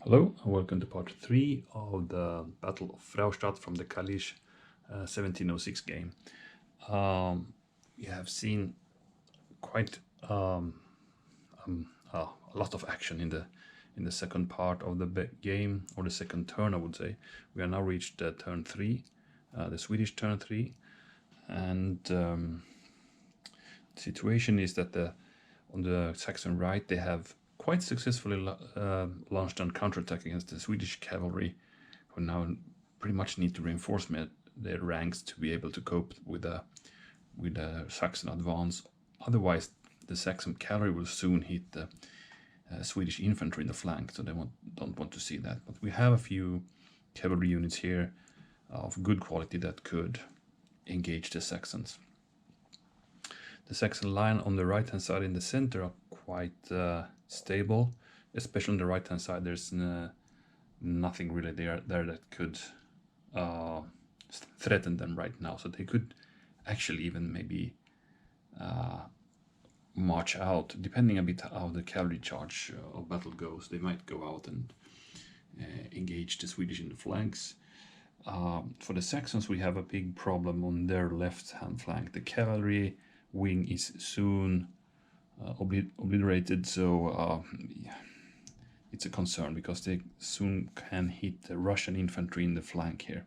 Hello and welcome to part 3 of the Battle of Fraustadt from the Kalisz 1706 game. We have seen quite a lot of action in the second part of the game, or the second turn I would say. We are now reached turn 3, the Swedish turn 3, and the situation is that on the Saxon right they have quite successfully launched an counterattack against the Swedish cavalry, who now pretty much need to reinforce their ranks to be able to cope with a Saxon advance. Otherwise, the Saxon cavalry will soon hit the Swedish infantry in the flank, so they don't want to see that. But we have a few cavalry units here of good quality that could engage the Saxons. The Saxon line on the right hand side in the center are quite stable, especially on the right hand side. There's nothing really there that could threaten them right now, so they could actually even maybe march out, depending a bit how the cavalry charge of battle goes. They might go out and engage the Swedish in the flanks. For the Saxons, we have a big problem on their left hand flank. The cavalry wing is soon obliterated, so it's a concern because they soon can hit the Russian infantry in the flank here.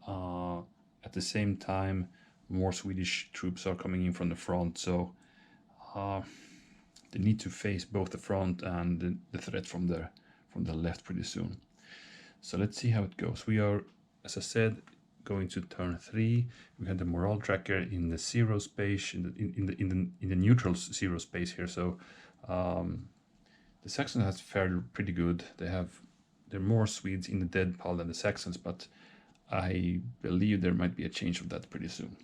At the same time, more Swedish troops are coming in from the front, so they need to face both the front and the threat from the left pretty soon. So let's see how it goes. We are, as I said, going to turn 3. We had the morale tracker in the zero space, in the neutral zero space here. So the Saxons has fared pretty good. There are more Swedes in the dead pile than the Saxons, but I believe there might be a change of that pretty soon.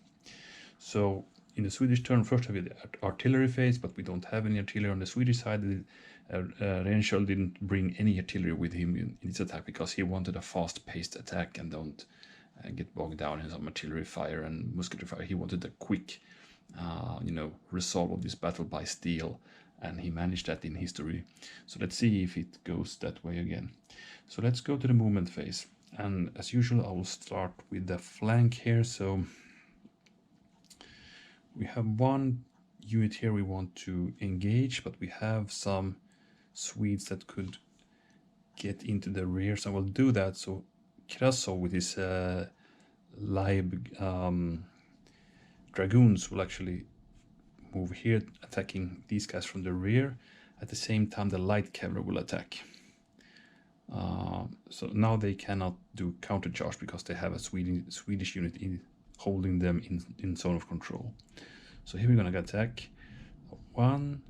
So in the Swedish turn, first we have the artillery phase, but we don't have any artillery on the Swedish side. Rensköld didn't bring any artillery with him in his attack because he wanted a fast-paced attack and don't get bogged down in some artillery fire and musketry fire. He wanted a quick, resolve of this battle by steel, and he managed that in history. So let's see if it goes that way again. So let's go to the movement phase, and as usual, I will start with the flank here. So we have one unit here we want to engage, but we have some Swedes that could get into the rear, so I will do that. So Krasov with his live dragoons will actually move here, attacking these guys from the rear. At the same time, the light cavalry will attack. So now they cannot do countercharge because they have a Swedish unit holding them in zone of control. So here we're gonna attack. 1,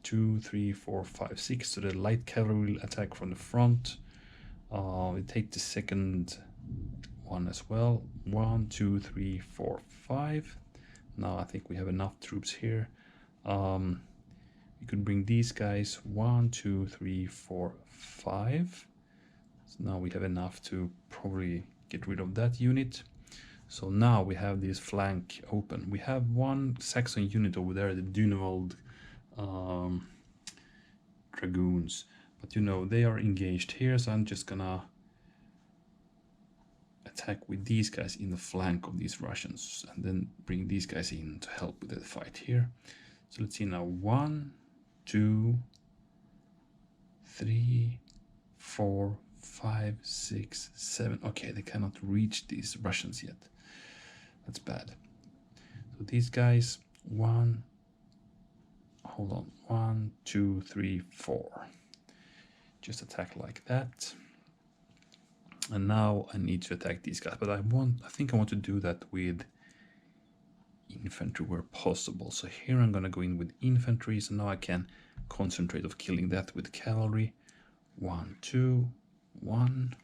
2, 3, 4, 5, 6. So the light cavalry will attack from the front. We take the second one as well. 1, 2, 3, 4, 5. Now I think we have enough troops here. We could bring these guys 1, 2, 3, 4, 5. So now we have enough to probably get rid of that unit. So now we have this flank open. We have one Saxon unit over there, the Dunewald dragoons, but they are engaged here, so I'm just gonna attack with these guys in the flank of these Russians and then bring these guys in to help with the fight here. So let's see now. 1, 2, 3, 4, 5, 6, 7. Okay, they cannot reach these Russians yet. That's bad. So these guys, 1, 2, 3, 4. Just attack like that. And now I need to attack these guys, but I think I want to do that with infantry where possible. So here I'm gonna go in with infantry, so now I can concentrate of killing that with cavalry. 1, 2, 1.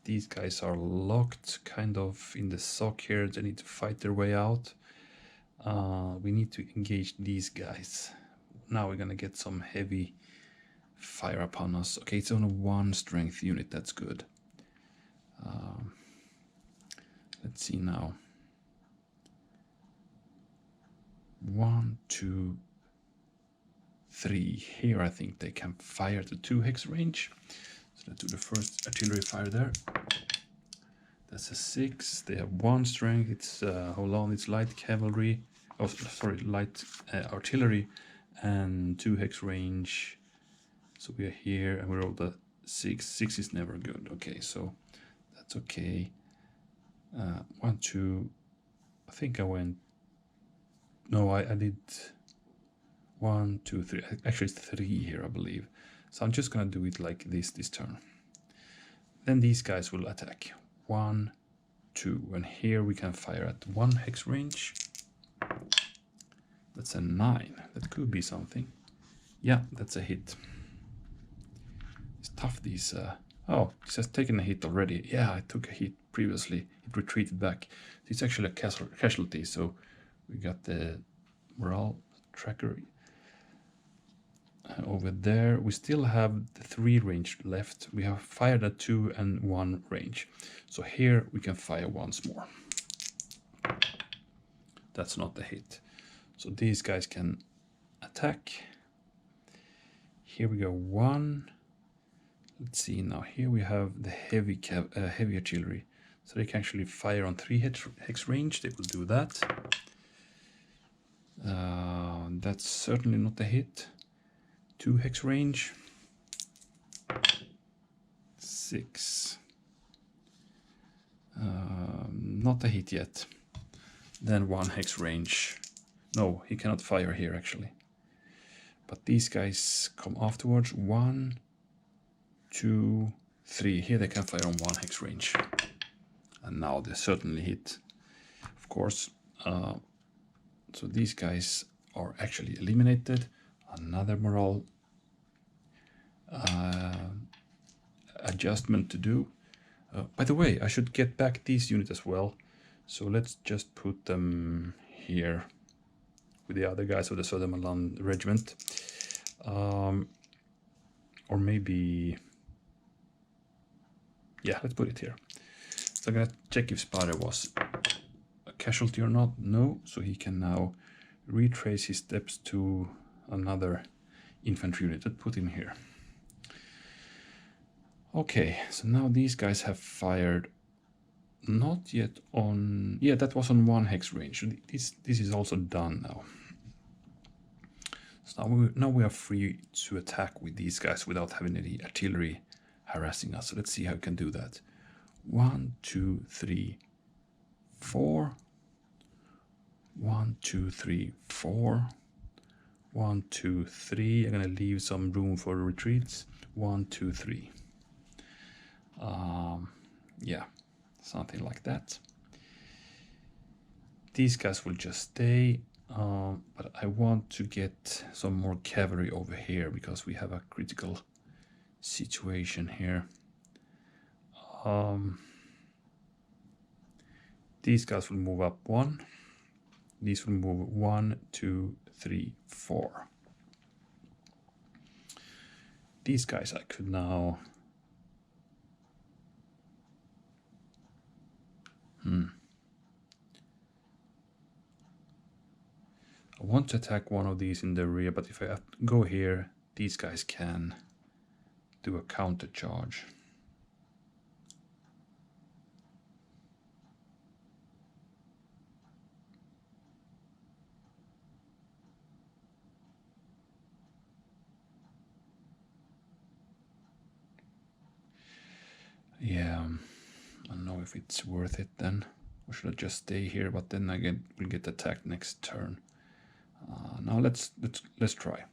These guys are locked kind of in the sock here. They need to fight their way out. We need to engage these guys. Now we're gonna get some heavy fire upon us. Okay, it's only 1 strength unit. That's good. Let's see now. 1, 2, 3. Here I think they can fire to 2 hex range. So let's do the first artillery fire there. That's a 6. They have 1 strength. It's hold on, it's light cavalry. Oh, sorry, light artillery and 2 hex range. So we are here and we rolled a 6. 6 is never good. Okay, so that's okay. 1, 2. I think I went. No, I did 1, 2, 3. Actually, it's 3 here, I believe. So I'm just gonna do it like this turn. Then these guys will attack. 1, 2, and here we can fire at 1 hex range. That's a 9. That could be something. Yeah, that's a hit. It's tough, these. Oh, it has taken a hit already. Yeah, I took a hit previously. It retreated back. It's actually a casualty, so we got the morale tracker over there. We still have the 3 range left. We have fired at 2 and 1 range. So here we can fire once more. That's not a hit. So these guys can attack. Here we go, 1. Let's see now. Here we have the heavy artillery. So they can actually fire on 3 hex range. They will do that. That's certainly not a hit. 2 hex range. 6. Not a hit yet. Then 1 hex range. No, he cannot fire here actually. But these guys come afterwards. 1, 2, 3. Here they can fire on 1 hex range. And now they certainly hit, of course. So these guys are actually eliminated. Another morale adjustment to do. By the way, I should get back these units as well. So let's just put them here with the other guys of the Södermanland regiment. Or maybe... Yeah, let's put it here. So I'm gonna check if Sparre was a casualty or not. No, so he can now retrace his steps to another infantry unit. Let's put him here. Okay, so now these guys have fired not yet on... Yeah, that was on 1 hex range. So this is also done now. So now we are free to attack with these guys without having any artillery harassing us. So let's see how we can do that. 1, 2, 3, 4. 1, 2, 3, 4. 1, 2, 3. I'm gonna leave some room for retreats. 1, 2, 3. Yeah, something like that. These guys will just stay, but I want to get some more cavalry over here because we have a critical situation here. These guys will move up 1. These will move 1, 2, 3, 4. These guys I could now... I want to attack one of these in the rear, but if I go here, these guys can do a counter charge. Yeah, I don't know if it's worth it then. Or should I just stay here? But then again, we'll get attacked next turn. Now let's try.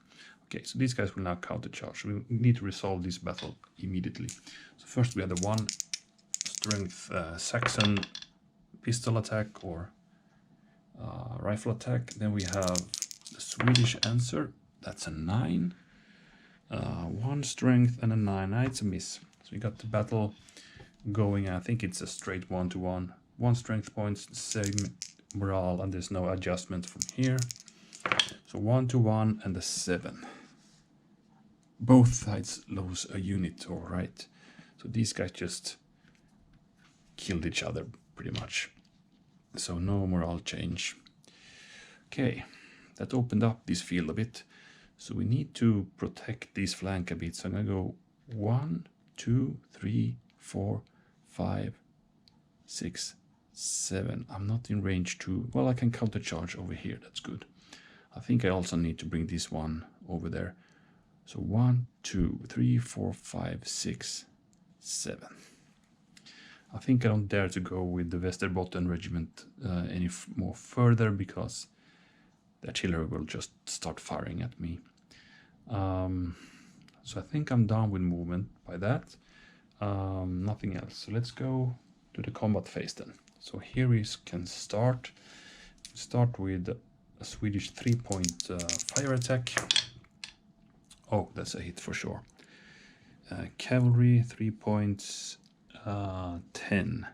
Okay, so these guys will now counter charge. We need to resolve this battle immediately. So first we have the 1 strength Saxon pistol attack or rifle attack. Then we have the Swedish answer. That's a 9. 1 strength and a 9. It's a miss. So we got the battle going. I think it's a straight 1-to-1. 1 strength points, same morale, and there's no adjustment from here. So 1-to-1 and a 7. Both sides lose a unit, all right. So these guys just killed each other pretty much. So no morale change. Okay, that opened up this field a bit. So we need to protect this flank a bit. So I'm gonna go 1, 2, 3, 4, 5, 6, 7. I'm not in range to, well, I can countercharge over here. That's good. I think I also need to bring this one over there. So 1, 2, 3, 4, 5, 6, 7. I think I don't dare to go with the Västerbotten regiment any more further, because the artillery will just start firing at me. So I think I'm done with movement by that. Nothing else. So let's go to the combat phase then. So here we can start with a Swedish 3-point fire attack. Oh, that's a hit for sure. Cavalry 3 points, 10.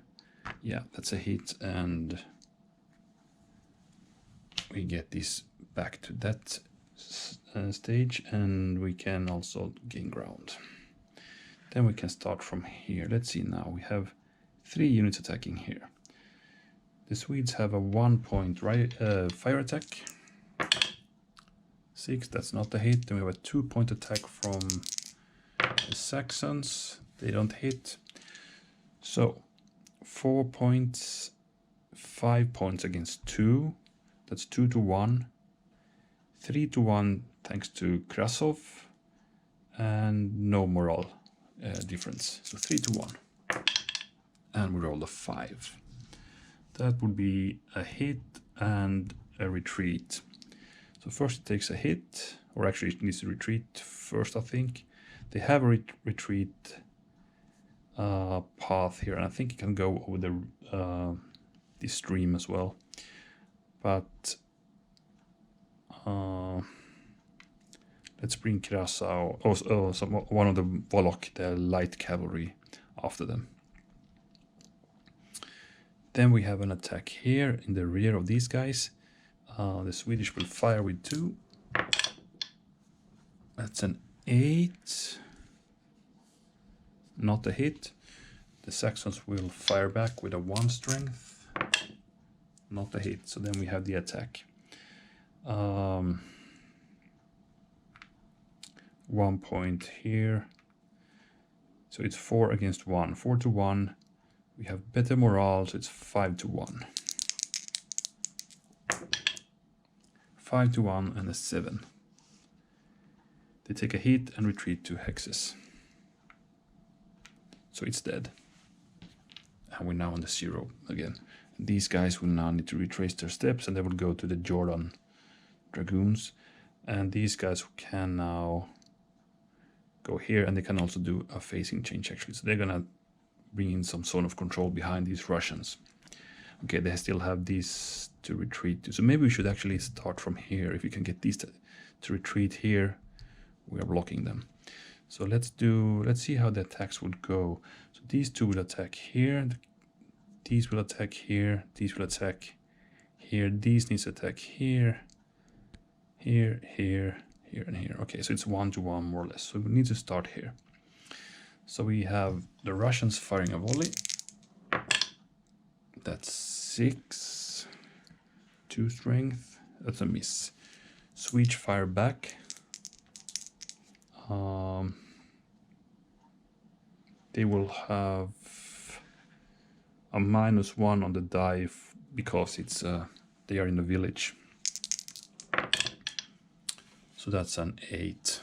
Yeah, that's a hit, and we get this back to that stage, and we can also gain ground. Then we can start from here. Let's see now. We have 3 units attacking here. The Swedes have a 1-point fire attack. 6, that's not a hit. Then we have a 2-point attack from the Saxons. They don't hit. So 4 points, 5 points against 2. That's 2 to 1. 3 to 1 thanks to Krasov. And no morale difference. So 3 to 1. And we roll a 5. That would be a hit and a retreat. So first it takes a hit, or actually it needs to retreat first, I think. They have a retreat path here, and I think it can go over the stream as well. But let's bring Krasau, one of the Volok, the light cavalry, after them. Then we have an attack here in the rear of these guys. The Swedish will fire with 2. That's an 8. Not a hit. The Saxons will fire back with a 1 strength. Not a hit. So then we have the attack. 1 point here. So it's 4 against 1. 4 to 1. We have better morale, so it's 5 to 1. 5 to 1 and a 7. They take a hit and retreat to hexes. So it's dead. And we're now on the 0 again. These guys will now need to retrace their steps, and they will go to the Jordan Dragoons. And these guys can now go here, and they can also do a facing change actually. So they're gonna bring in some zone of control behind these Russians. Okay, they still have these to retreat to. So maybe we should actually start from here. If we can get these to retreat here, we are blocking them. So let's see how the attacks would go. So these two will attack here. These will attack here. These will attack here. These needs to attack here. Here, here, here, and here. Okay, so it's 1 to 1 more or less. So we need to start here. So we have the Russians firing a volley. That's 6. 2 strength. That's a miss. Swedes fire back. They will have a -1 on the die because it's they are in the village. So that's an 8.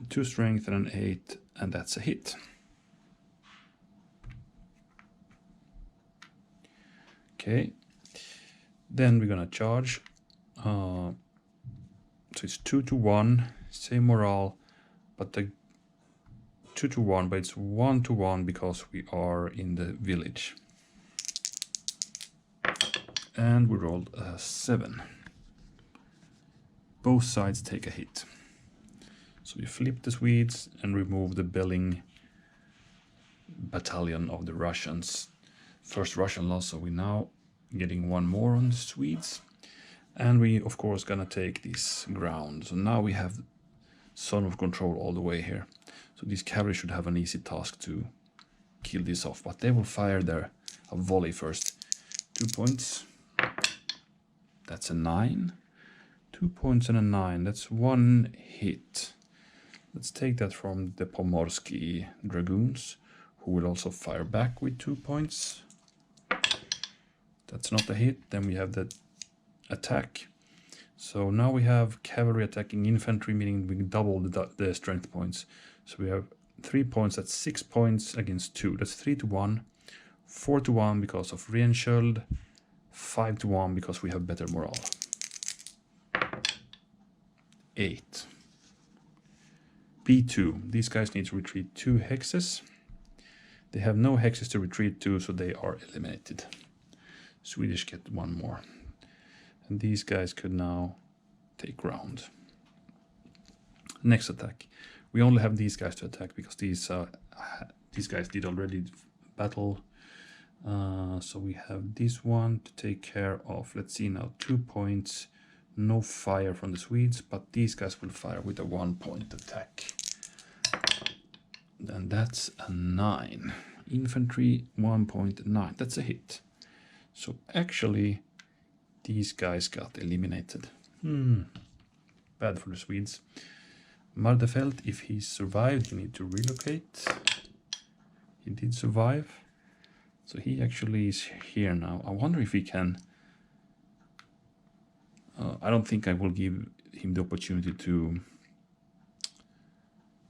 2 strength and an 8, and that's a hit. Okay, then we're gonna charge. So it's 2 to 1, same morale, but the 2 to 1, but it's 1 to 1 because we are in the village. And we rolled a 7. Both sides take a hit. So we flip the Swedes and remove the Belling battalion of the Russians. First Russian loss, so we're now getting 1 more on the Swedes. And we, of course, gonna take this ground. So now we have zone of control all the way here. So these cavalry should have an easy task to kill this off. But they will fire a volley first. 2 points. That's a 9. 2 points and a 9. That's 1 hit. Let's take that from the Pomorski Dragoons, who will also fire back with 2 points. That's not a hit. Then we have the attack. So now we have cavalry attacking infantry, meaning we double the strength points. So we have 3 points, that's 6 points against 2. That's 3 to 1, 4 to 1 because of Rensköld, 5 to 1 because we have better morale. 8. B2. These guys need to retreat 2 hexes. They have no hexes to retreat to, so they are eliminated. Swedish get 1 more. And these guys could now take ground. Next attack. We only have these guys to attack because these guys did already battle. So we have this one to take care of. Let's see now, 2 points. No fire from the Swedes, but these guys will fire with a 1 point attack. Then that's a 9. Infantry 1.9. That's a hit. So actually, these guys got eliminated. Bad for the Swedes. Mardefeld, if he survived, he need to relocate. He did survive. So he actually is here now. I wonder if he can... I don't think I will give him the opportunity to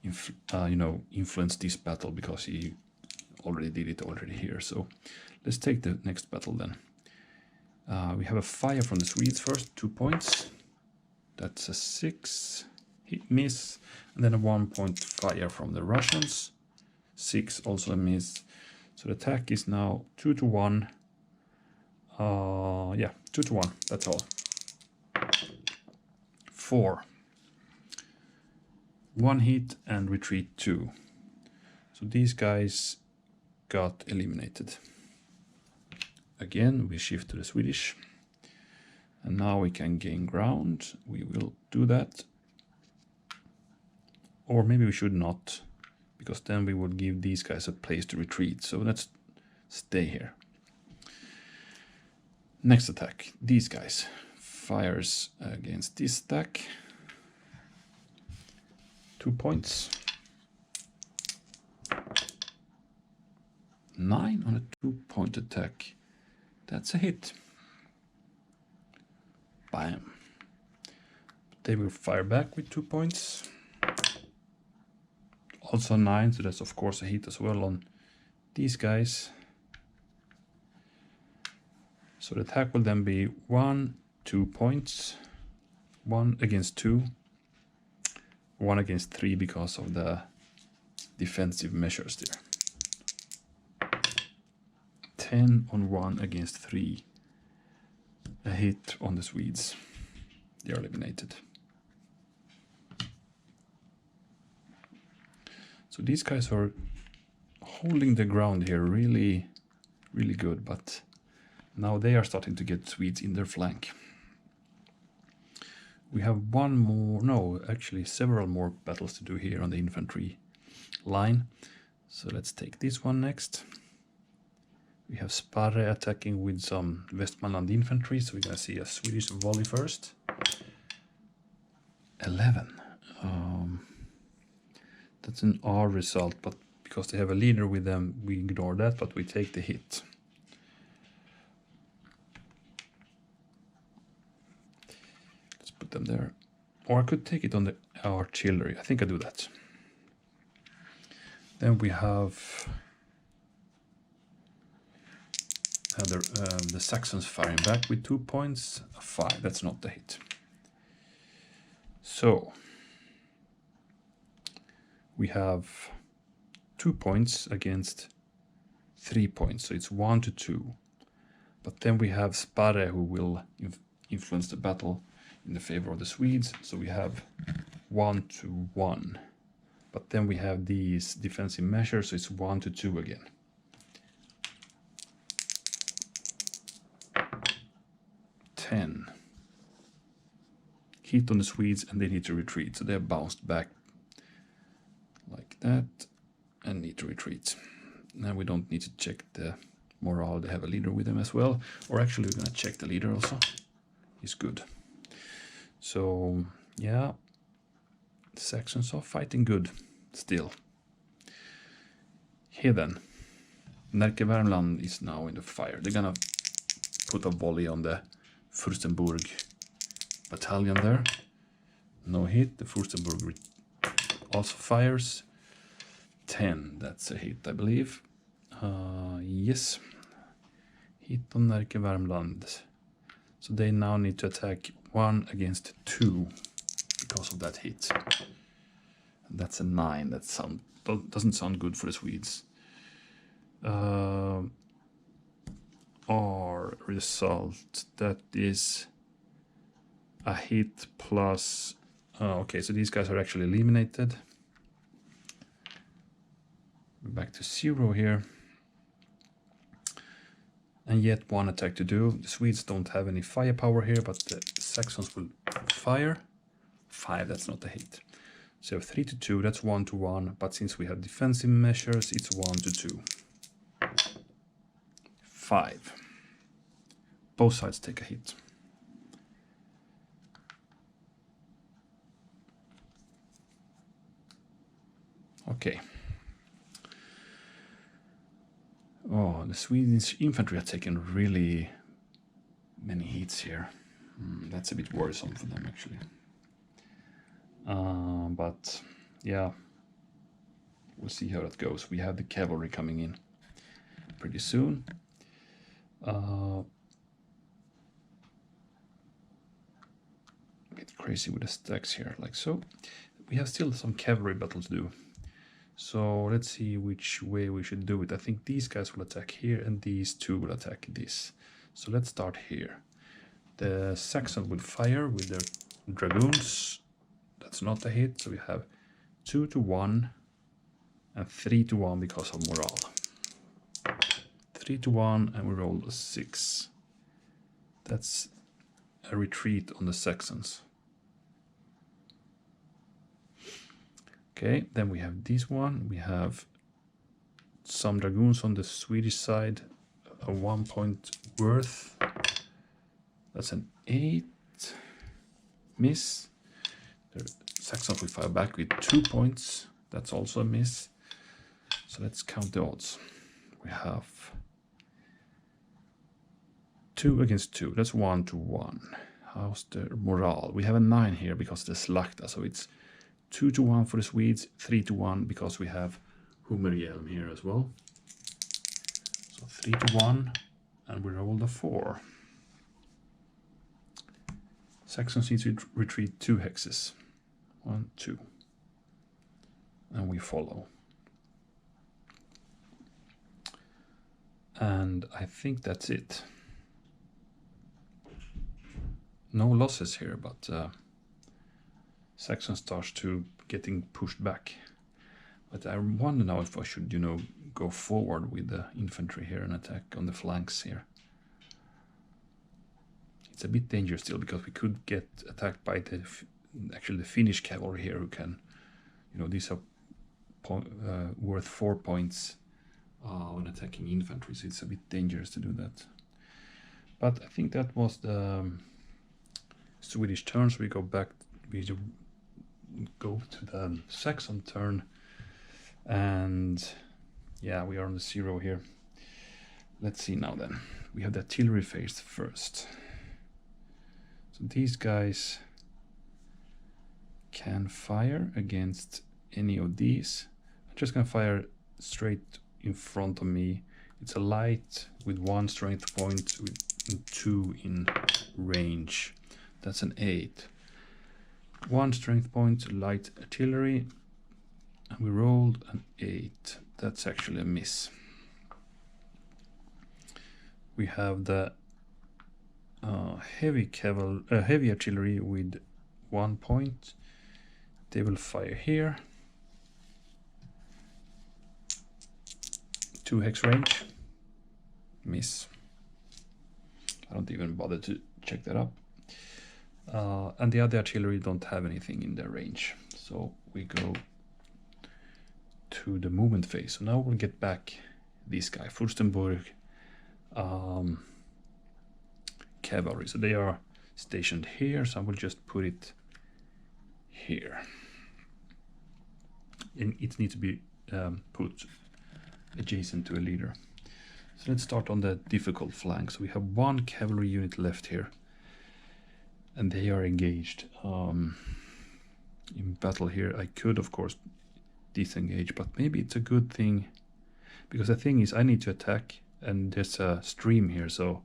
influence this battle because he already did it already here. So let's take the next battle then. We have a fire from the Swedes first, 2 points. That's a 6 hit miss, and then a 1 point fire from the Russians. 6 also a miss. So the attack is now 2 to 1. Yeah, 2 to 1. That's all. 4. 1 hit and retreat 2. So these guys got eliminated. Again, we shift to the Swedish. And now we can gain ground. We will do that. Or maybe we should not, because then we would give these guys a place to retreat. So let's stay here. Next attack. These guys. Fires against this stack. 2 points. 9 on a 2-point attack. That's a hit. Bam. They will fire back with 2 points. Also 9, so that's of course a hit as well on these guys. So the attack will then be 1, 2 points. 1 against 2. 1 against 3 because of the defensive measures there. 10 on 1 against 3. A hit on the Swedes. They are eliminated. So these guys are holding the ground here really, really good, but now they are starting to get Swedes in their flank. We have one more, no, actually several more battles to do here on the infantry line. So let's take this one next. We have Sparre attacking with some Westmanland infantry, so we're going to see a Swedish volley first. 11. That's an R result, but because they have a leader with them, we ignore that, but we take the hit. Let's put them there. Or I could take it on the artillery. I think I do that. Then we have the Saxons firing back with 2 points. A 5. That's not the hit. So we have 2 points against 3 points. So it's 1 to 2. But then we have Sparre who will influence the battle in the favor of the Swedes. So we have 1 to 1. But then we have these defensive measures. So it's 1 to 2 again. 10. Hit on the Swedes and they need to retreat. So they have bounced back like that and need to retreat. Now we don't need to check the morale. They have a leader with them as well. Or actually we're going to check the leader also. He's good. So yeah, the Saxons are fighting good still. Here then, Närke Värmland is now in the fire. They're gonna put a volley on the Furstenburg battalion there. No hit. The Furstenburg also fires. 10, that's a hit, I believe. Yes. Hit on Närke Värmland. So they now need to attack 1 against 2 because of that hit. And that's a 9. That doesn't sound good for the Swedes. Our result, that is a hit plus... okay, so these guys are actually eliminated. Back to 0 here. And yet 1 attack to do. The Swedes don't have any firepower here, but the Saxons will fire. 5, that's not a hit. So 3 to 2, that's 1 to 1. But since we have defensive measures, it's 1 to 2. 5. Both sides take a hit. Okay. Oh, the Swedish infantry have taken really many hits here. That's a bit worrisome for them, actually. But yeah, we'll see how that goes. We have the cavalry coming in pretty soon. A bit crazy with the stacks here, like so. We have still some cavalry battle to do. So let's see which way we should do it. I think these guys will attack here and these two will attack this. So let's start here. The Saxon will fire with their dragoons. That's not a hit, so we have 2 to 1 and 3 to 1 because of morale. 3 to 1 and we roll a 6. That's a retreat on the Saxons. Okay, then we have this one. We have some dragoons on the Swedish side, a 1 point worth. That's an 8. Miss. The Saxons will fire back with 2 points. That's also a miss. So let's count the odds. We have 2 against 2. That's 1 to 1. How's the morale? We have a 9 here because of the Slakta, so it's 2 to 1 for the Swedes, 3 to 1 because we have Husaria here as well. So 3 to 1, and we rolled a 4. Saxons need to retreat 2 hexes. 1, 2. And we follow. And I think that's it. No losses here, but Saxon starts to getting pushed back. But I wonder now if I should, go forward with the infantry here and attack on the flanks here. It's a bit dangerous still because we could get attacked by the Finnish cavalry here who can, these are worth 4 points when attacking infantry, so it's a bit dangerous to do that. But I think that was the Swedish turn, so we go back, we go to the Saxon turn, and yeah, we are on the 0 here. Let's see now then. We have the artillery phase first. So these guys can fire against any of these. I'm just gonna fire straight in front of me. It's a light with 1 strength point and 2 in range. That's an 8. 1 strength point, light artillery, and we rolled an 8. That's actually a miss. We have the heavy artillery with 1 point. They will fire here. 2 hex range. Miss. I don't even bother to check that up. And the other artillery don't have anything in their range. So we go to the movement phase. So now we'll get back this guy, Furstenburg cavalry. So they are stationed here, so I will just put it here. And it needs to be put adjacent to a leader. So let's start on the difficult flank. So we have one cavalry unit left here, and they are engaged in battle here. I could, of course, disengage, but maybe it's a good thing, because the thing is I need to attack, and there's a stream here, so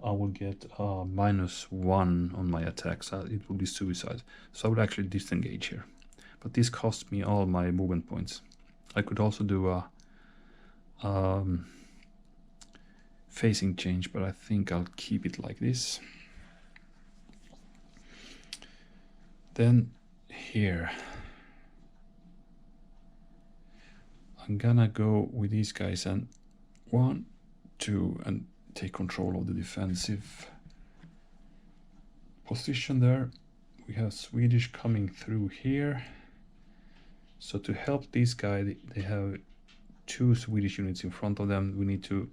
I will get -1 on my attack, so it will be suicide. So I would actually disengage here, but this costs me all my movement points. I could also do a facing change, but I think I'll keep it like this. Then here I'm gonna go with these guys and 1, 2, and take control of the defensive position there. We have Swedish coming through here. So to help this guy, they have 2 Swedish units in front of them. We need to,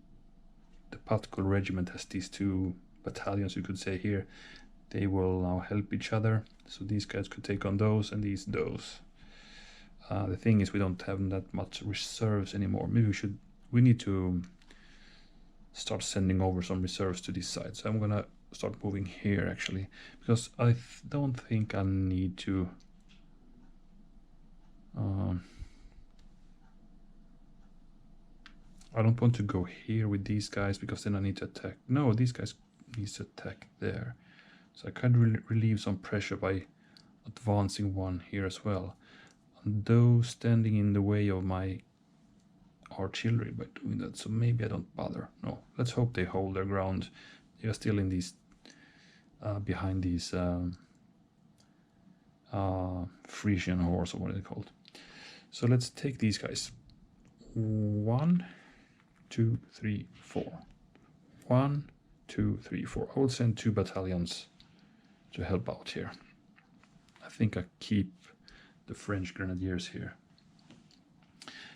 the Patko regiment has these 2 battalions, you could say here. They will now help each other. So these guys could take on those, and those. The thing is, we don't have that much reserves anymore. Maybe we need to start sending over some reserves to this side. So I'm gonna start moving here actually, because I don't think I need to I don't want to go here with these guys, because then I need to attack. No, these guys need to attack there. So I can relieve some pressure by advancing one here as well. And those standing in the way of my artillery by doing that, so maybe I don't bother. No, let's hope they hold their ground. They are still in these behind these Frisian horse, or what are they called. So let's take these guys. 1, 2, 3, 4. 1, 2, 3, 4. I will send 2 battalions to help out here. I think I keep the French grenadiers here.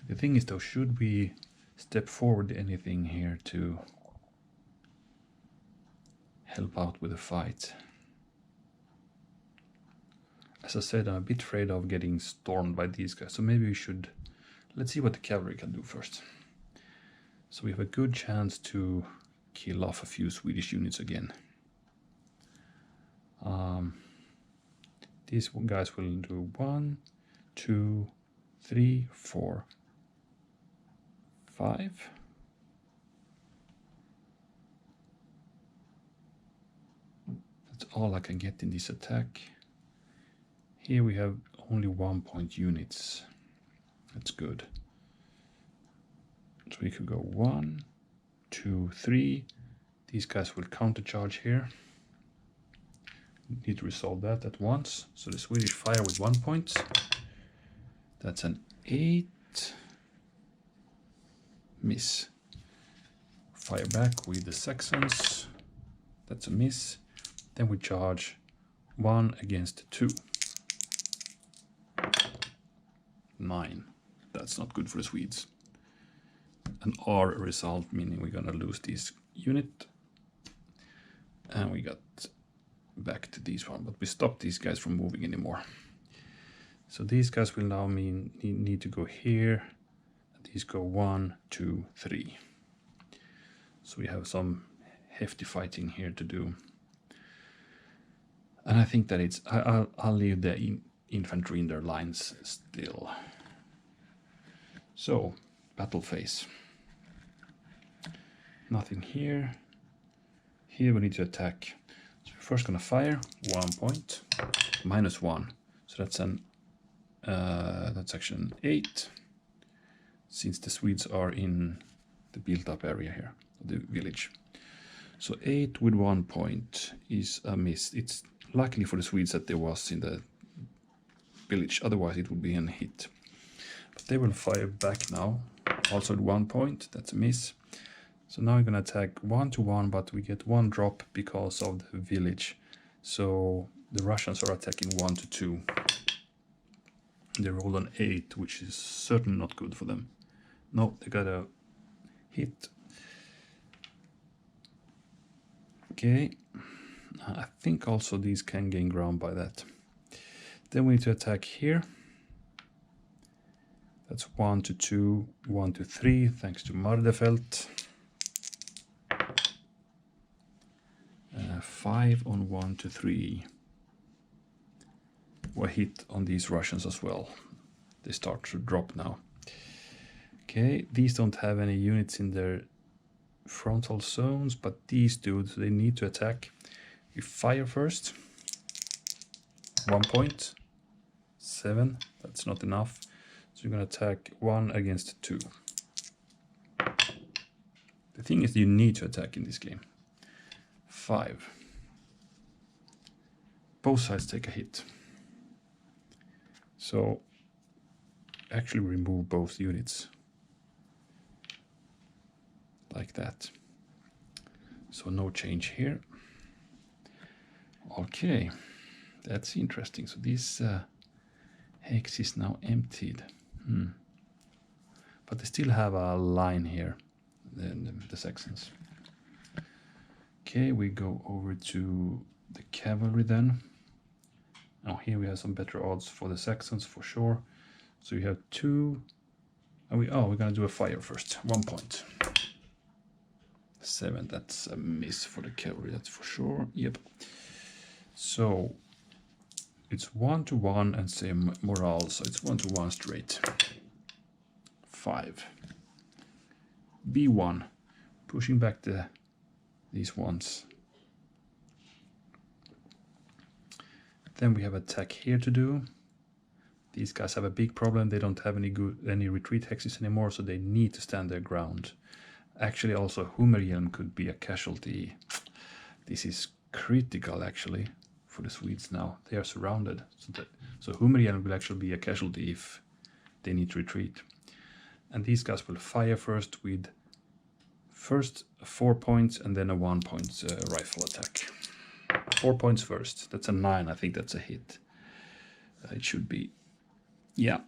The thing is though, should we step forward anything here to help out with the fight? As I said, I'm a bit afraid of getting stormed by these guys, so maybe we should, let's see what the cavalry can do first. So we have a good chance to kill off a few Swedish units again. These guys will do 1, 2, 3, 4, 5. That's all I can get in this attack. Here we have only 1 point units. That's good. So we could go 1, 2, 3. These guys will countercharge here. Need to resolve that at once. So the Swedish fire with 1 point. That's an 8. Miss. Fire back with the Saxons. That's a miss. Then we charge 1 against 2. 9. That's not good for the Swedes. An R result, meaning we're gonna lose this unit. And we got back to these one, but we stopped these guys from moving anymore. So these guys will now need to go here. These go 1, 2, 3. So we have some hefty fighting here to do. And I think that it's, I'll leave the infantry in their lines still. So, battle phase. Nothing here. Here we need to attack. So we're first gonna fire 1 point, -1. So that's an that's actually an 8. Since the Swedes are in the built-up area here, the village. So 8 with 1 point is a miss. It's luckily for the Swedes that there was in the village, otherwise it would be a hit. But they will fire back now, also at 1 point, that's a miss. So now we're gonna attack 1 to 1, but we get 1 drop because of the village. So the Russians are attacking 1 to 2. They rolled an 8, which is certainly not good for them. No, they got a hit. Okay, I think also these can gain ground by that. Then we need to attack here. That's 1 to 2, 1 to 3, thanks to Mardefelt. 5 on 1 to 3. We're hit on these Russians as well. They start to drop now. Okay, these don't have any units in their frontal zones, but these do, so they need to attack. We fire first. 1 point. 7, that's not enough. So you're going to attack 1 against 2. The thing is, you need to attack in this game. 5. Both sides take a hit. So actually remove both units. Like that. So no change here. Okay, that's interesting. So this hex is now emptied. But they still have a line here, the Saxons. Okay, we go over to the cavalry then. Now here we have some better odds for the Saxons for sure. So you have 2. And we're gonna do a fire first. 1 point. 7, that's a miss for the cavalry, that's for sure. Yep. So it's 1 to 1 and same morale, so it's 1 to 1 straight. 5. B1, pushing back these ones. Then we have attack here to do. These guys have a big problem. They don't have any retreat hexes anymore, so they need to stand their ground. Actually, also Husaria could be a casualty. This is critical, actually, for the Swedes now. They are surrounded. So Husaria will actually be a casualty if they need to retreat. And these guys will fire first with first 4 points and then a 1 point rifle attack. 4 points first. That's a 9. I think that's a hit. It should be. Yeah.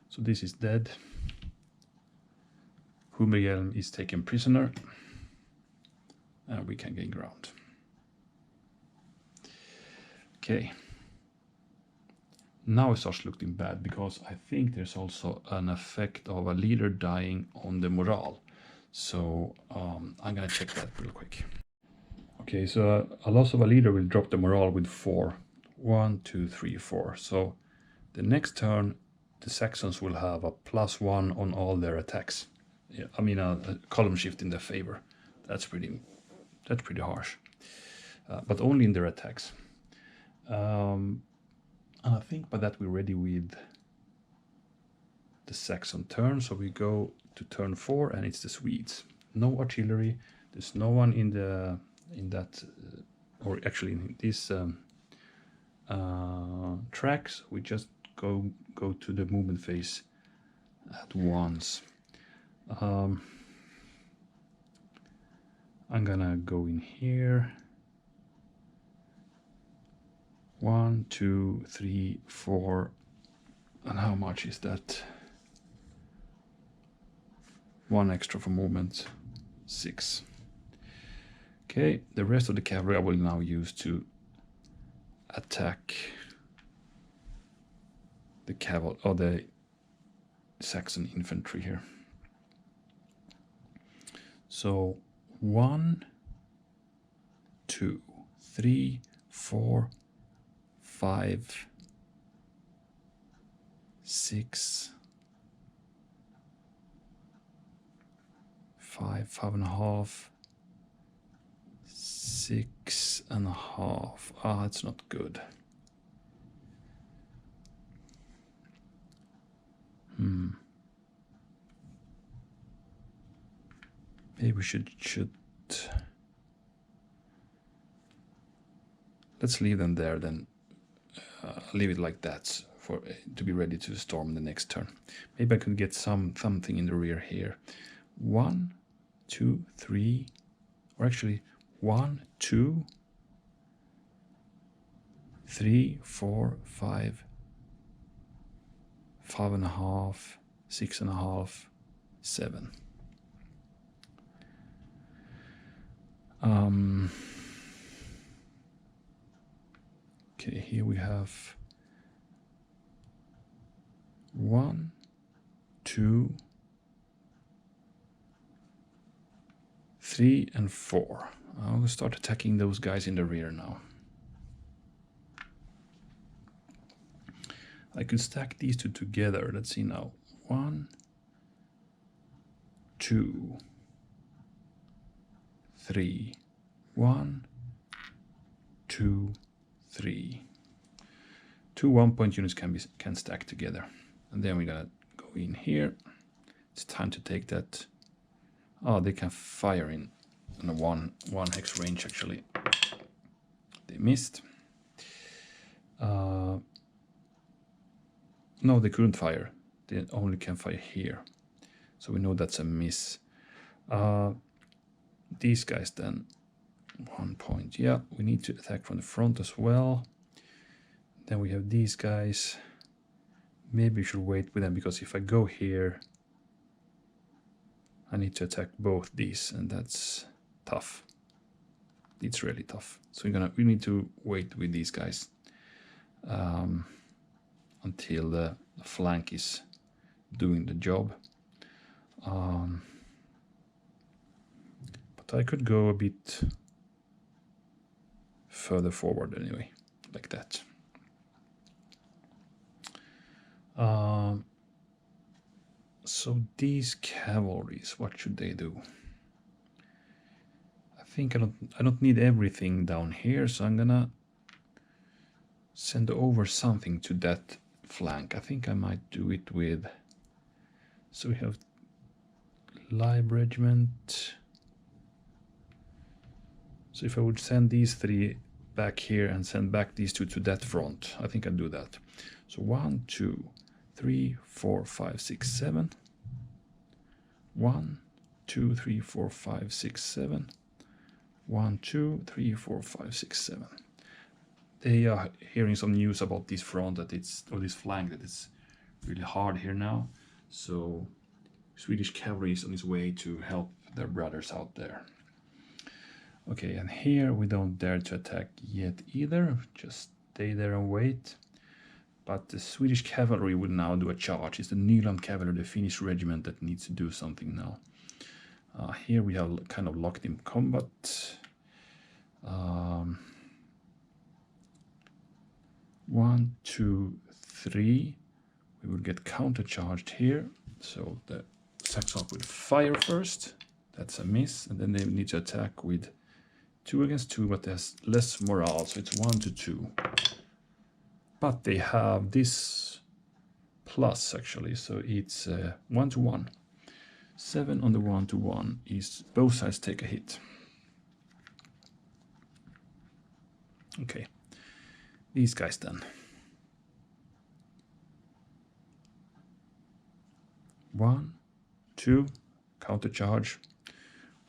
So this is dead. Husaria is taken prisoner. And we can gain ground. Okay. Now it starts looking bad because I think there's also an effect of a leader dying on the morale. So I'm gonna check that real quick. Okay, so a loss of a leader will drop the morale with 4. 1, 2, 3, 4. So the next turn, the Saxons will have a +1 on all their attacks. Yeah, I mean a column shift in their favor. That's pretty harsh, but only in their attacks. And I think by that we're ready with the Saxon turn. So we go to turn 4, and it's the Swedes. No artillery. There's no one in that, or actually in this tracks. We just go to the movement phase at once. I'm gonna go in here. 1, 2, 3, 4, and how much is that? 1 extra for movement, 6. Okay, the rest of the cavalry I will now use to attack the the Saxon infantry here. So 1, 2, 3, 4, 5, 6, 5.5, 6.5. Ah, it's not good. Maybe we should let's leave them there then. Leave it like that for to be ready to storm the next turn. Maybe I could get something in the rear here. 1, 2, 3, or actually 1, 2, 3, 4, 5, 5.5, 6.5, 7. Okay, here we have 1, 2, 3, and 4. I'll start attacking those guys in the rear now. I could stack these two together. Let's see now. 1, 2, 3. 1, 2, 3. 2 1-point units can stack together. And then we're gonna go in here. It's time to take that. Oh, they can fire in a one hex range actually. They missed. No, they couldn't fire. They only can fire here. So we know that's a miss. These guys then, 1 point. Yeah, we need to attack from the front as well. Then we have these guys. Maybe we should wait with them, because if I go here, I need to attack both these, and that's tough. It's really tough. So we need to wait with these guys until the flank is doing the job. But I could go a bit further forward anyway, like that. So these cavalries, what should they do? I think I don't need everything down here, so I'm gonna send over something to that flank. I think I might do it with, so we have Live Regiment. So if I would send these 3 back here and send back these 2 to that front, I think I'd do that. So 1, 2, 3, 4, 5, 6, 7. 1, 2, 3, 4, 5, 6, 7. 1, 2, 3, 4, 5, 6, 7. They are hearing some news about this front, that it's, or this flank, that it's really hard here now. So Swedish cavalry is on its way to help their brothers out there. Okay, and here we don't dare to attack yet either. Just stay there and wait. But the Swedish cavalry will now do a charge. It's the Nyland cavalry, the Finnish regiment, that needs to do something now. Here we have kind of locked in combat. 1, 2, 3. We will get countercharged here. So the Saxons will fire first. That's a miss. And then they need to attack with 2 against 2, but there's less morale. So it's 1 to 2. But they have this plus actually. So it's 1 to 1. 7 on the 1 to 1 is both sides take a hit. Okay. These guys then. 1, 2, counter charge.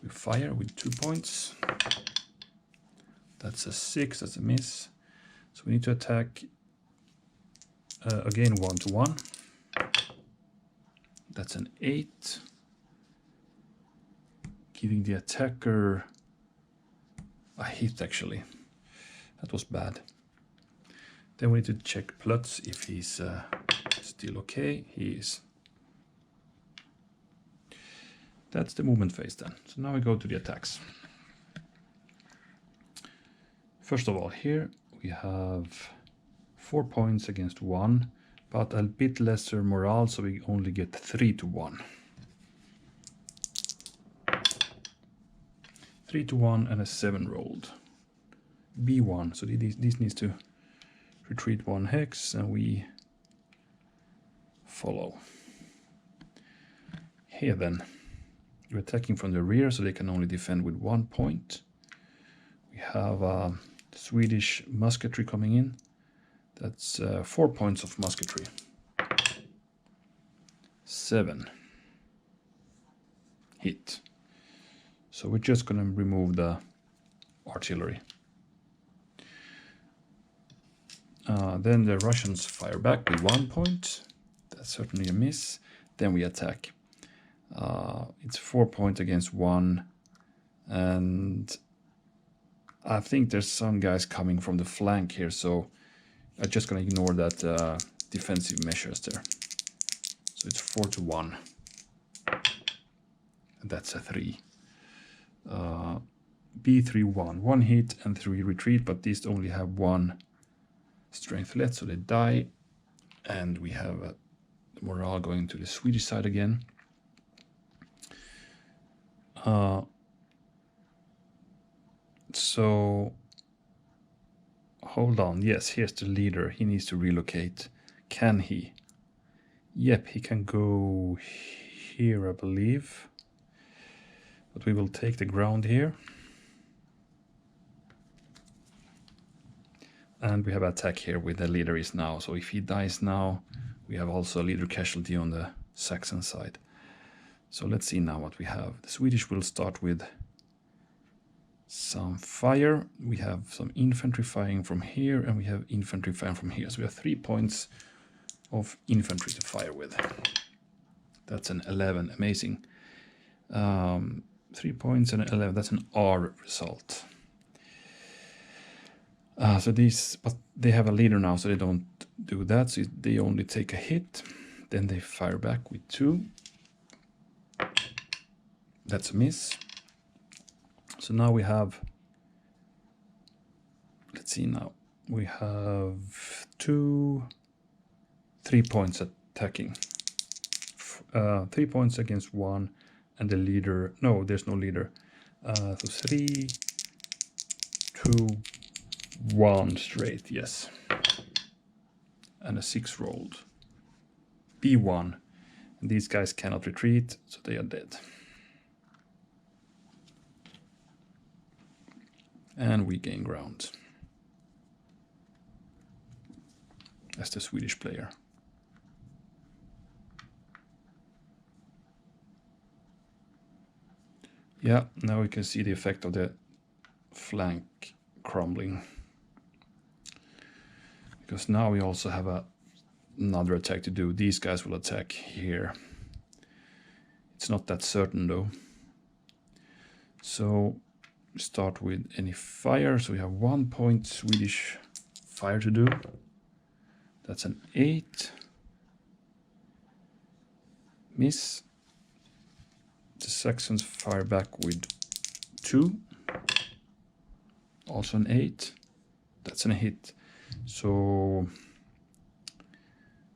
We fire with 2 points. That's a 6, that's a miss. So we need to attack again 1 to 1. That's an 8. Giving the attacker a hit actually. That was bad. Then we need to check Plutz if he's still okay. He is. That's the movement phase then. So now we go to the attacks. First of all, here we have 4 points against 1, but a bit lesser morale, so we only get 3 to 1. 3 to 1 and a 7 rolled. B1, so this needs to retreat 1 hex, and we follow. Here then, we're attacking from the rear, so they can only defend with 1 point. We have Swedish musketry coming in. That's 4 points of musketry. 7. Hit. So we're just going to remove the artillery. Then the Russians fire back with 1 point. That's certainly a miss. Then we attack. It's 4 points against 1. And I think there's some guys coming from the flank here, so I'm just gonna ignore that defensive measures there. So it's 4-1. And that's a 3. B3-1. 1 hit and 3 retreat, but these only have 1 strength left, so they die. And we have morale going to the Swedish side again. So hold on. Yes, here's the leader. He needs to relocate. Can he? Yep, he can go here, I believe. But we will take the ground here. And we have attack here with the leader is now. So if he dies now, we have also a leader casualty on the Saxon side. So let's see now what we have. The Swedish will start with some fire. We have some infantry firing from here, and we have infantry firing from here. So we have 3 points of infantry to fire with. That's an 11, amazing. 3 points and an 11, that's an R result. So these, but they have a leader now, so they don't do that. So they only take a hit. Then they fire back with 2. That's a miss. So now we have, let's see now, we have 3 points attacking. 3 points against 1, and the leader, no, there's no leader. So 3, 2, 1 straight, yes. And a 6 rolled. B1. And these guys cannot retreat, so they are dead. And we gain ground. As the Swedish player. Yeah, now we can see the effect of the flank crumbling. Because now we also have another attack to do. These guys will attack here. It's not that certain though. So we start with any fire. So we have 1 point Swedish fire to do. That's an 8. Miss. The Saxons fire back with 2. Also an 8. That's a hit. So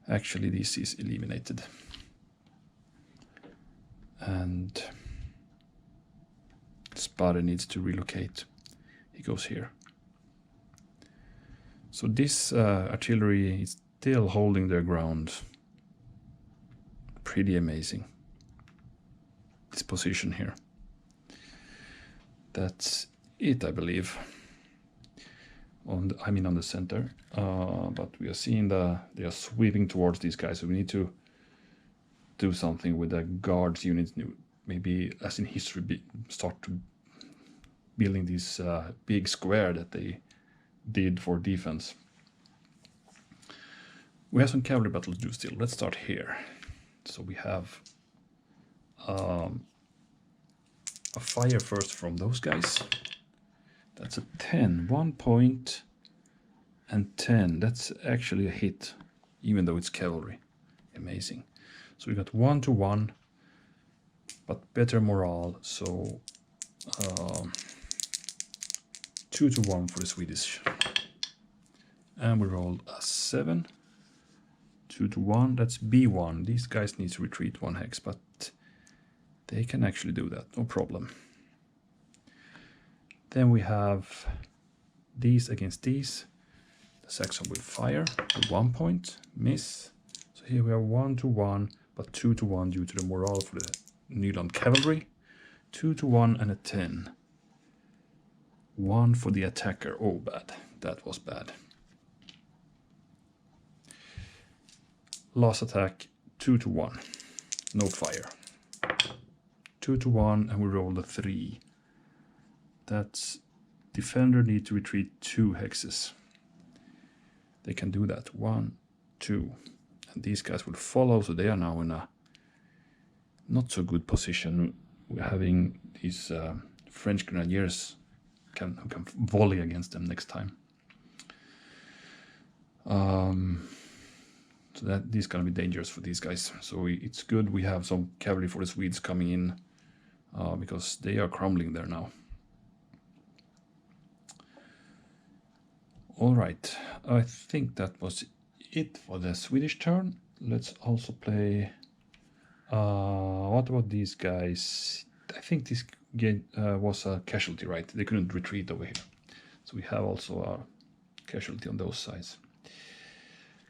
actually this is eliminated. And Spade needs to relocate. He goes here. So this artillery is still holding their ground. Pretty amazing. This position here. That's it, I believe. On the center. But we are seeing they are sweeping towards these guys. So we need to do something with the guards units. Maybe, as in history, start to building this big square that they did for defense. We have some cavalry battles to do still. Let's start here. So we have a fire first from those guys. That's a 10. 1 point and 10. That's actually a hit, even though it's cavalry. Amazing. So we got 1-1, but better morale. So 2-1 for the Swedish. And we rolled a 7. 2-1. That's B1. These guys need to retreat 1 hex, but they can actually do that. No problem. Then we have these against these. The Saxon will fire with 1 point, miss. So here we have 1-1, but 2-1 due to the morale for the Nyland cavalry. 2-1 and a 10. 1 for the attacker. Oh, bad. That was bad. Last attack, 2-1. No fire. 2-1, and we roll a 3. That's defender need to retreat 2 hexes. They can do that. 1, 2. And these guys will follow, so they are now in a not so good position. We're having these French grenadiers who can volley against them next time. So that these gonna be dangerous for these guys. So it's good we have some cavalry for the Swedes coming in, because they are crumbling there now. All right, I think that was it for the Swedish turn. Let's also play. What about these guys? I think this game was a casualty, right? They couldn't retreat over here, so we have also a casualty on those sides.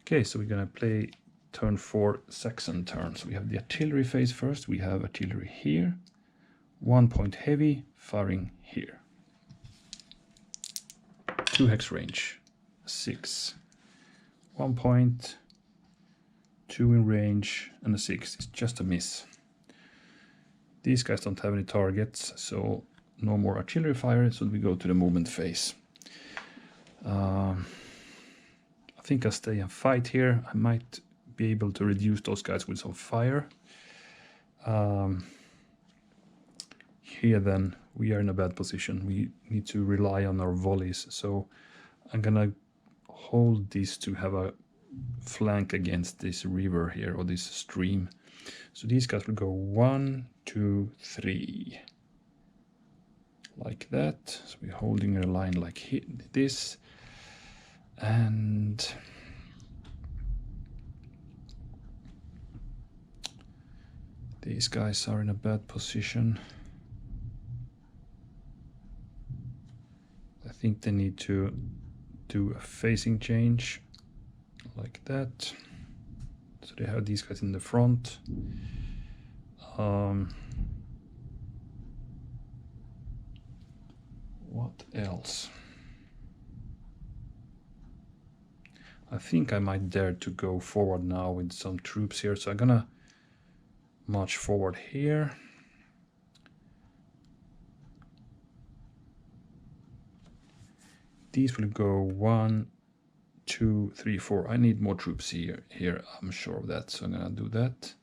Okay, so we're gonna play turn 4 Saxon turn. So we have the artillery phase first. We have artillery here, 1 point heavy firing here. 2 hex range, 6. 1 point, 2 in range, and a 6. It's just a miss. These guys don't have any targets, so no more artillery fire, so we go to the movement phase. I think I'll stay and fight here. I might be able to reduce those guys with some fire. Here then, we are in a bad position. We need to rely on our volleys, so I'm gonna hold these to have a flank against this river here, or this stream. So these guys will go 1, 2, 3. Like that. So we're holding a line like this. And these guys are in a bad position. I think they need to do a facing change like that. So they have these guys in the front. What else? I think I might dare to go forward now with some troops here. So I'm gonna march forward here. These will go 1, 2, 3, 4. I need more troops here. I'm sure of that. So I'm gonna do that.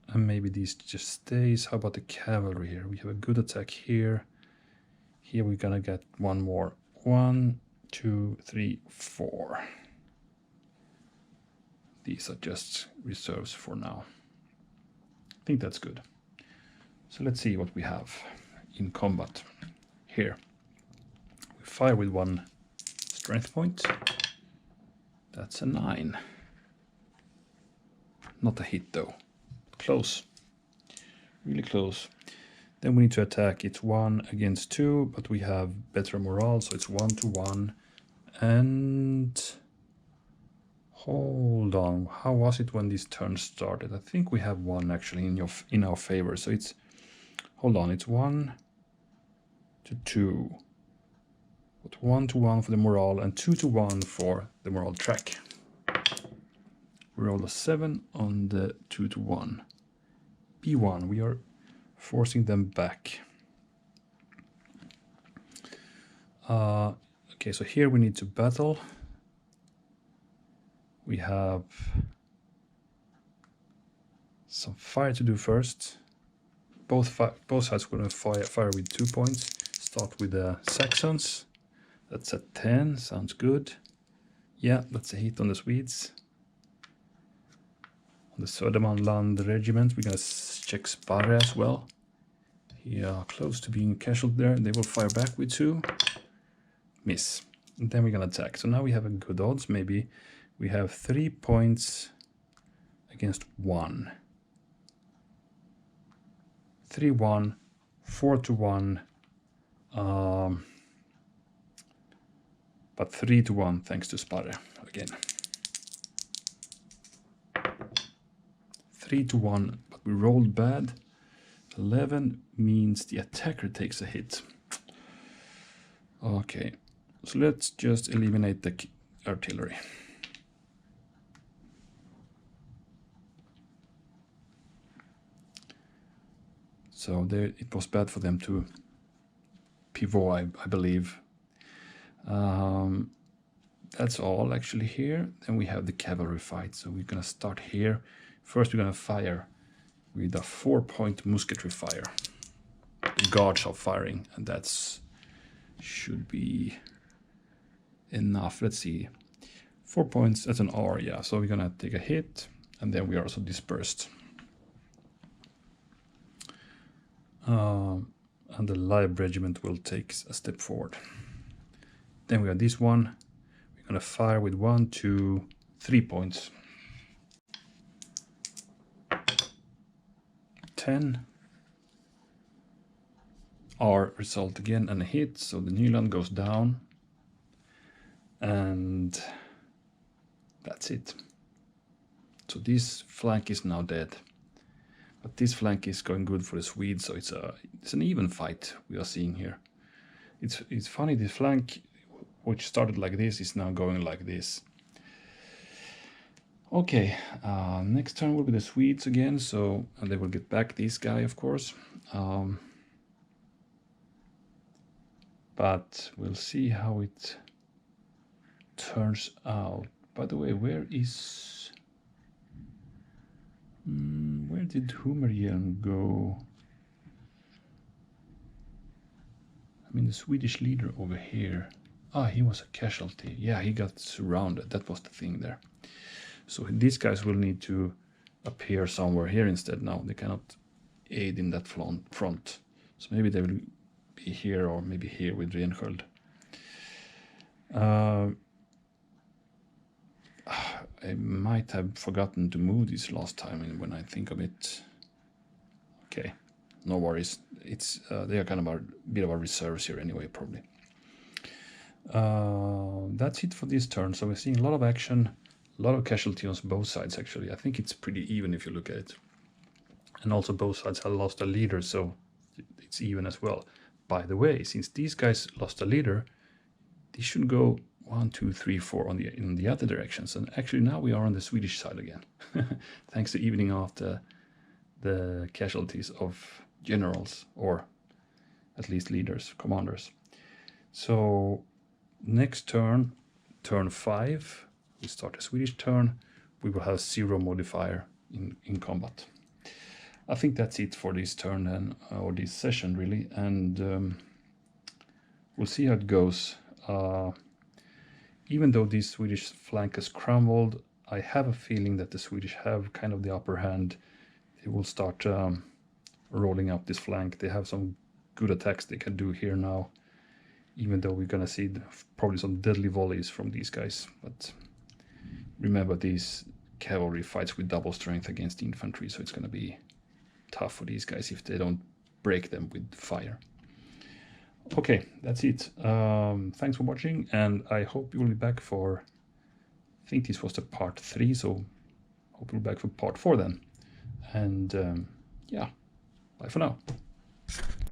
And maybe these just stays. How about the cavalry here? We have a good attack here. Here we're gonna get one more. 1, 2, 3, 4. These are just reserves for now. I think that's good. So let's see what we have in combat here. We fire with 1 strength point. That's a 9. Not a hit though. Close. Really close. Then we need to attack. It's 1 against 2, but we have better morale, so it's 1 to 1. And hold on, how was it when this turn started? I think we have 1 actually in our favor. So it's, hold on, it's 1 to 2. But 1 to 1 for the morale and 2 to 1 for the morale track. We roll a 7 on the 2 to 1. B1, we are forcing them back. Okay, so here we need to battle. We have some fire to do first. Both sides are going to fire with 2 points. Start with the Saxons. That's a 10, sounds good. Yeah, that's a hit on the Swedes. On the Södermanland regiment, we're going to check Sparre as well. Yeah, close to being casualty there. They will fire back with 2. Miss. And then we're going to attack. So now we have a good odds. Maybe we have 3 points against 1. 3, 1, 4 to 1. But 3 to 1 thanks to Sparre again. 3 to 1, but we rolled bad. 11 means the attacker takes a hit. Okay, so let's just eliminate the artillery. So there, it was bad for them to pivot, I believe. That's all actually here. Then we have the cavalry fight. So we're gonna start here. First we're gonna fire with a 4-point musketry fire. the guards are firing, and that's should be enough. Let's see, 4 points, that's an R, yeah. So we're gonna take a hit, and then we are also dispersed. And the live regiment will take a step forward. Then we have this one. We're gonna fire with 1, 2, 3 points. 10. R result again and a hit, so the Nyland goes down. And that's it. So this flank is now dead. But this flank is going good for the Swedes, so it's an even fight we are seeing here. It's funny, this flank, which started like this, is now going like this. Okay, next turn will be the Swedes again, so and they will get back this guy, of course. But we'll see how it turns out. By the way, where did Husaria go? I mean, the Swedish leader over here. Ah, he was a casualty. Yeah, he got surrounded. That was the thing there. So these guys will need to appear somewhere here instead now. They cannot aid in that front. So maybe they will be here, or maybe here with Reinhold. I might have forgotten to move this last time, and when I think of it. Okay, no worries. It's they are kind of a bit of a reserves here anyway, probably. That's it for this turn. So we're seeing a lot of action, a lot of casualty on both sides actually. I think it's pretty even if you look at it. And also both sides have lost a leader, so it's even as well. By the way, since these guys lost a leader, they should go 1, 2, 3, 4 in the other directions. And actually now we are on the Swedish side again. Thanks to evening out the casualties of generals, or at least leaders, commanders. So next turn, turn 5, we start a Swedish turn. We will have 0 modifier in combat. I think that's it for this turn then, or this session really, and we'll see how it goes. Even though this Swedish flank has crumbled, I have a feeling that the Swedish have kind of the upper hand. They will start rolling up this flank. They have some good attacks they can do here now, even though we're gonna see probably some deadly volleys from these guys. But remember, these cavalry fights with double strength against infantry, so it's gonna be tough for these guys if they don't break them with fire. Okay, that's it. Thanks for watching, and I hope you will be back for, I think this was the part 3, so hope you'll be back for part 4 then. And yeah, bye for now.